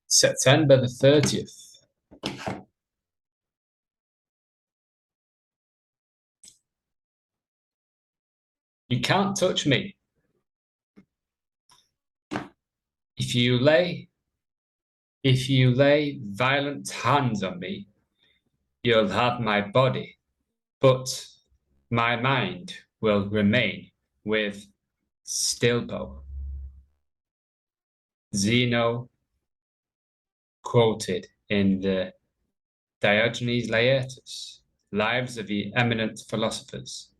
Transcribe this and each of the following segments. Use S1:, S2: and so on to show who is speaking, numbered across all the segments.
S1: September the 30th. You can't touch me. If you lay violent hands on me, you'll have my body, but my mind will remain with stillpo. Zeno quoted in the Diogenes Laertius, Lives of the Eminent Philosophers.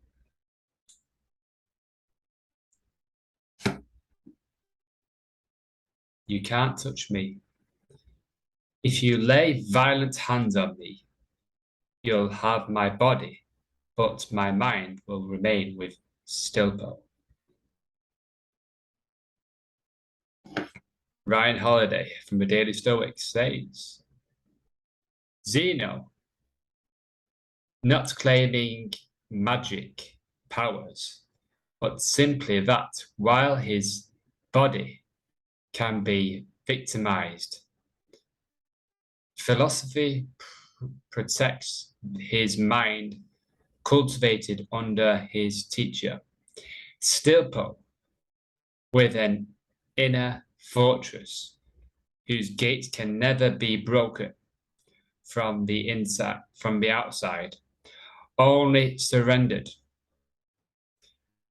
S1: You can't touch me. If you lay violent hands on me, you'll have my body, but my mind will remain with stillpo. Ryan Holiday from the Daily Stoics says, Zeno, not claiming magic powers, but simply that while his body can be victimized, philosophy protects his mind cultivated under his teacher, stillpo, with an inner fortress whose gates can never be broken from the inside, from the outside, only surrendered.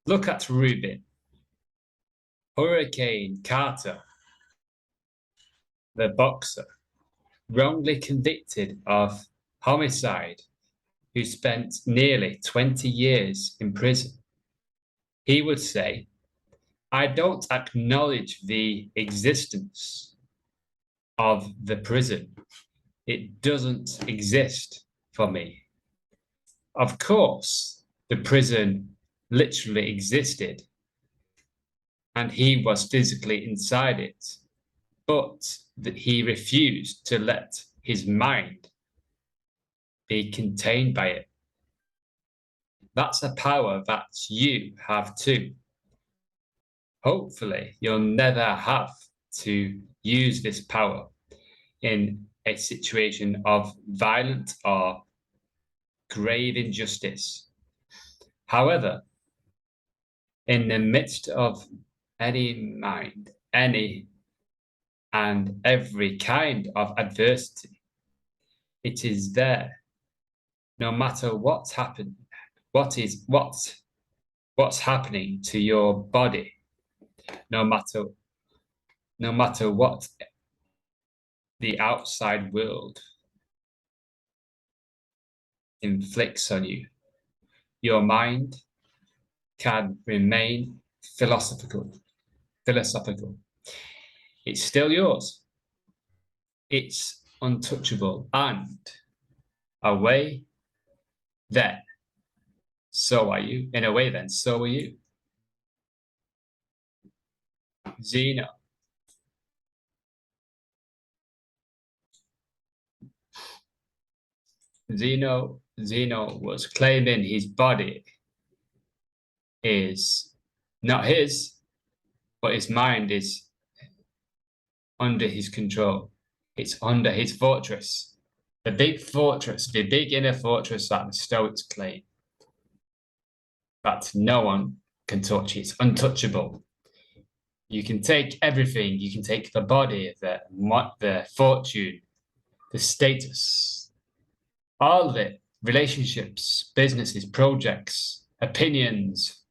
S1: Look at Rubin, Hurricane Carter, the boxer, wrongly convicted of homicide, who spent nearly 20 years in prison. He would say, I don't acknowledge the existence of the prison. It doesn't exist for me. Of course, the prison literally existed, and he was physically inside it, but that he refused to let his mind be contained by it. That's a power that you have too. Hopefully, you'll never have to use this power in a situation of violent or grave injustice. However, in the midst of any and every kind of adversity, it is there, no matter what's happened, what's happening to your body, no matter what the outside world inflicts on you, your mind can remain philosophical. It's still yours. It's untouchable, and away then, so are you. In a way then, so are you. Zeno. Zeno was claiming his body is not his, but his mind is under his control. It's under his fortress. The big fortress, the big inner fortress that the Stoics claim, that no one can touch. It's untouchable. You can take everything. You can take the body, the fortune, the status, all of it, relationships, businesses, projects, opinions,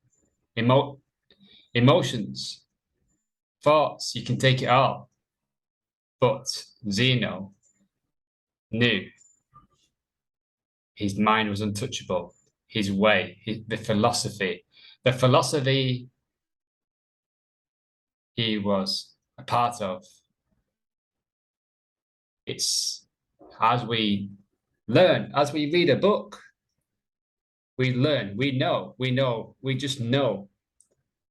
S1: emotions, thoughts. You can take it all. But Zeno knew his mind was untouchable. His way, the philosophy he was a part of. It's as we learn, as we read a book, we learn, we just know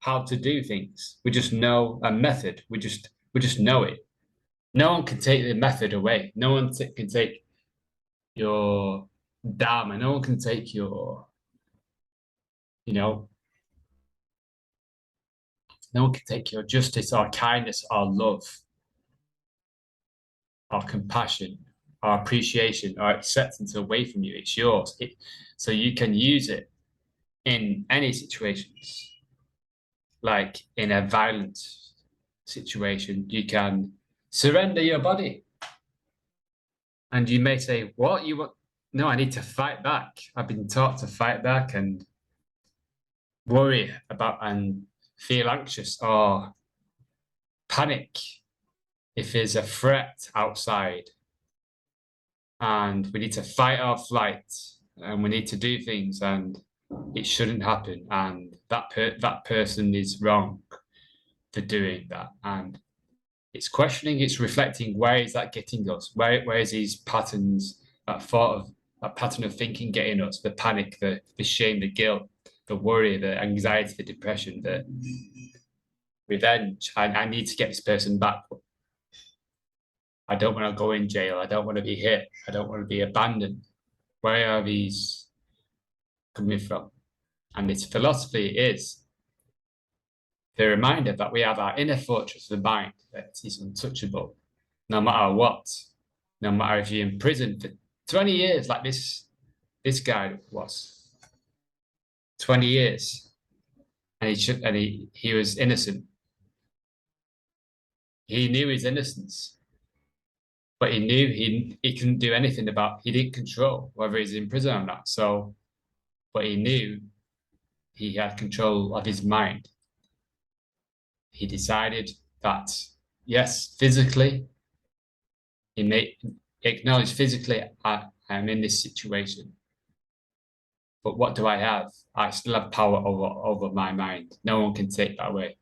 S1: how to do things. We just know a method. We just know it. No one can take the method away. No one can take your dharma. No one can take your, no one can take your justice or kindness or love. or compassion or appreciation or acceptance away from you. It's yours. So you can use it in any situations. Like in a violent situation, you can surrender your body. And you may say, what? You want? No, I need to fight back. I've been taught to fight back and worry about and feel anxious or panic if there's a threat outside and we need to fight our flight and we need to do things and it shouldn't happen and that person is wrong for doing that. And it's questioning, it's reflecting, where is that getting us? Where is these patterns, that pattern of thinking getting us? The panic, the shame, the guilt, the worry, the anxiety, the depression, the revenge. I need to get this person back. I don't want to go in jail. I don't want to be hit. I don't want to be abandoned. Where are these coming from? And its philosophy is the reminder that we have our inner fortress of the mind that is untouchable, no matter what, no matter if you're in prison for 20 years, like this guy was 20 years, and he was innocent. He knew his innocence, but he knew he couldn't do anything about. He didn't control whether he's in prison or not. So, but he knew he had control of his mind. He decided that yes, physically, he acknowledge physically I'm in this situation. But what do I have? I still have power over my mind. No one can take that away.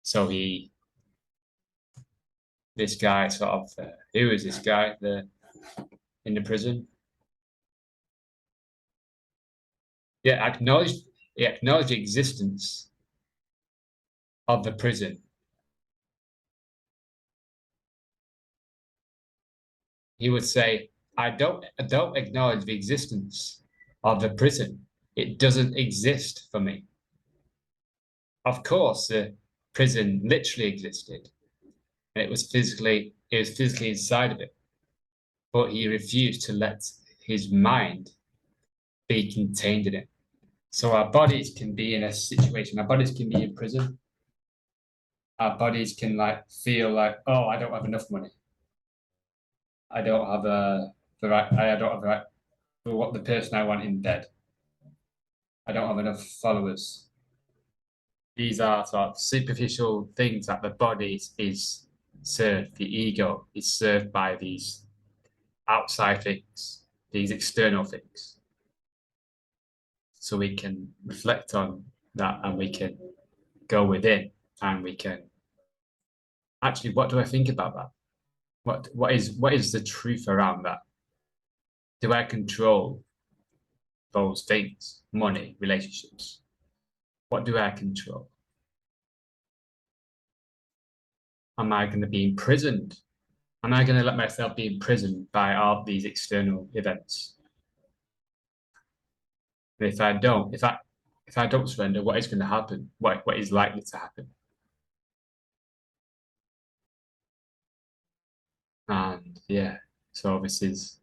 S1: So this guy sort of, who is this guy in the prison? Yeah, he acknowledged the existence of the prison. He would say, I don't acknowledge the existence of the prison. It doesn't exist for me. Of course, the prison literally existed, and it was physically inside of it. But he refused to let his mind be contained in it. So our bodies can be in a situation, our bodies can be in prison. Our bodies can feel like, oh, I don't have enough money. I don't have I don't have the right for what the person I want in bed. I don't have enough followers. These are sort of superficial things that the body is served, the ego is served by these outside things, these external things. So we can reflect on that and we can go within and we can actually, what do I think about that? What is the truth around that? Do I control those things? Money, relationships. What do I control? Am I going to be imprisoned? Am I going to let myself be imprisoned by all these external events? And if I don't, if I don't surrender, what is going to happen? What is likely to happen? And yeah, so this is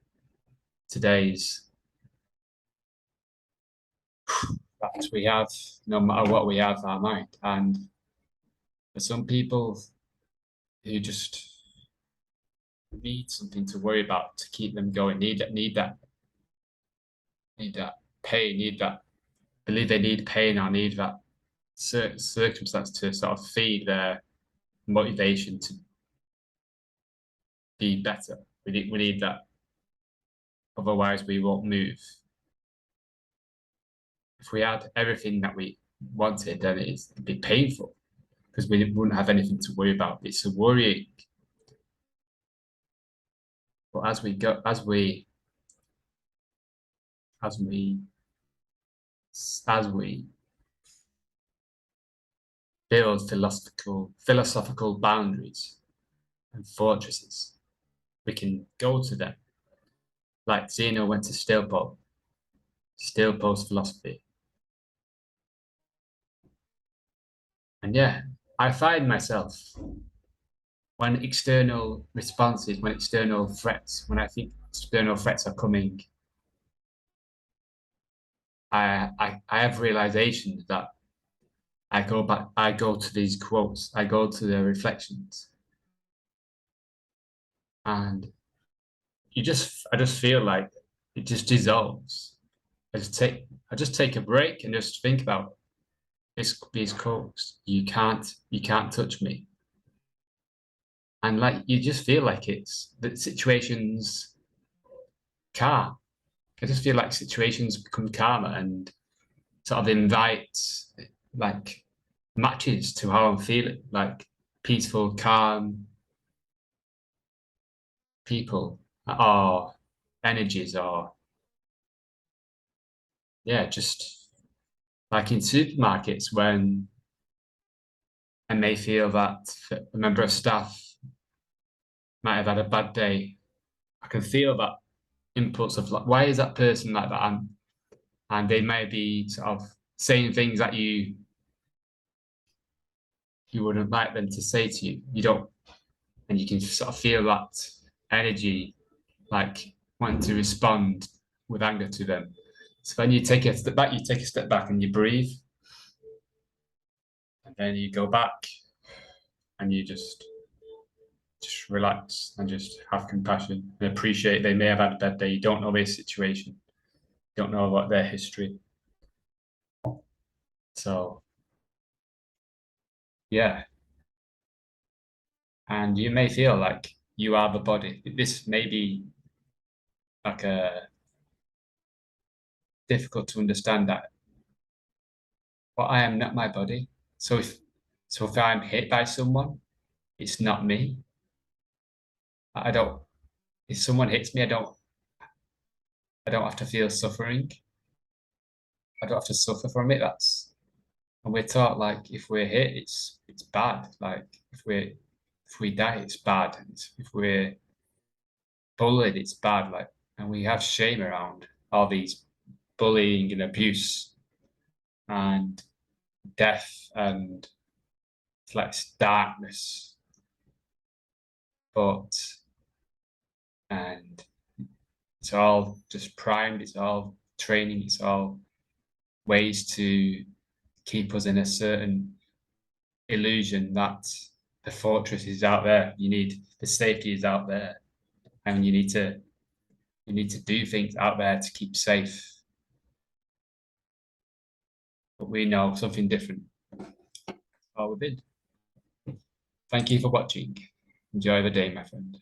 S1: today's that we have, no matter what we have, our mind. And for some people who just need something to worry about to keep them going, need that pain, need that believe they need pain or need that circumstance to sort of feed their motivation to be better. We need that. Otherwise, we won't move. If we had everything that we wanted, then it'd be painful because we wouldn't have anything to worry about. It's a worrying. But as we build philosophical boundaries and fortresses, we can go to them. Like Zeno went to stillpo's philosophy. And yeah, I find myself when external responses, when external threats, when I think external threats are coming, I have realizations that I go back, I go to these quotes, I go to the reflections, and I just feel like it just dissolves. I just take a break and just think about these quotes. You can't touch me. And like, you just feel like it's that situations calm. I just feel like situations become calmer and sort of invites like matches to how I'm feeling, like peaceful, calm people or energies or yeah, just like in supermarkets when I may feel that a member of staff might have had a bad day. I can feel that impulse of like, why is that person like that? And they may be sort of saying things that you wouldn't like them to say to you. You don't, and you can sort of feel that energy, like wanting to respond with anger to them. So then you take a step back, and you breathe, and then you go back and you just relax and just have compassion and appreciate they may have had a bad day. You don't know their situation, you don't know about their history. So yeah, and you may feel like you are the body. This may be like a difficult to understand that, but I am not my body. So if I'm hit by someone, it's not me. I don't. If someone hits me, I don't have to feel suffering. I don't have to suffer from it. That's and we're taught like if we're hit, it's bad. Like if we die, it's bad. If we're bullied, it's bad. Like and we have shame around all these bullying and abuse and death and like darkness. But and it's all just primed. It's all training. It's all ways to keep us in a certain illusion that the fortress is out there. You need the safety is out there, and you need to do things out there to keep safe. But we know something different all within. Thank you for watching. Enjoy the day, my friend.